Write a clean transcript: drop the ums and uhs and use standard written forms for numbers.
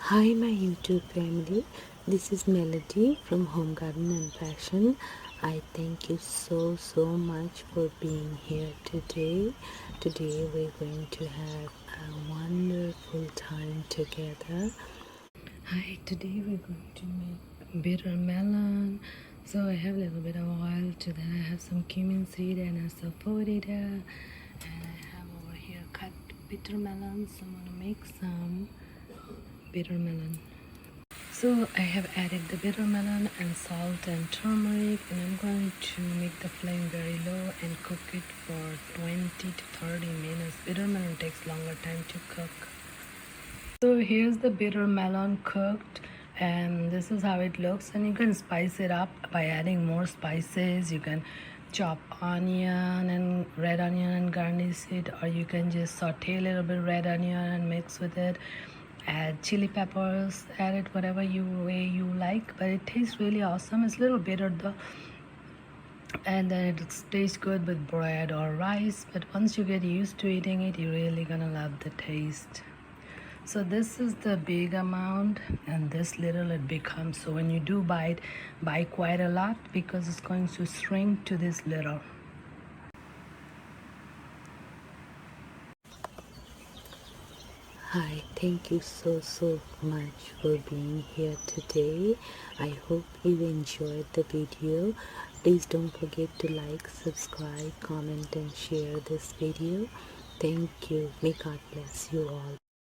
Hi my YouTube family, this is Melody from Home Garden and Fashion. I thank you so much for being here today. Today we're going to have a wonderful time together. Hi, today we're going to make bitter melon. So I have a little bit of oil, to that I have some cumin seed and a sapoita, and I have over here cut bitter melons. So I'm gonna make some bitter melon. So I have added the bitter melon and salt and turmeric, and I'm going to make the flame very low and cook it for 20 to 30 minutes. Bitter melon takes longer time to cook. So here's the bitter melon cooked, and this is how it looks. And you can spice it up by adding more spices. You can chop onion and red onion and garnish it, or you can just saute a little bit red onion and mix with it. Add chili peppers, add it whatever way you like, but it tastes really awesome. It's a little bitter though, and then it tastes good with bread or rice, but once you get used to eating it, you're really gonna love the taste. So this is the big amount, and this little it becomes. So when you do buy it, buy quite a lot, because it's going to shrink to this little. Hi, thank you so much for being here today. I hope you enjoyed the video. Please don't forget to like, subscribe, comment and share this video. Thank you. May God bless you all.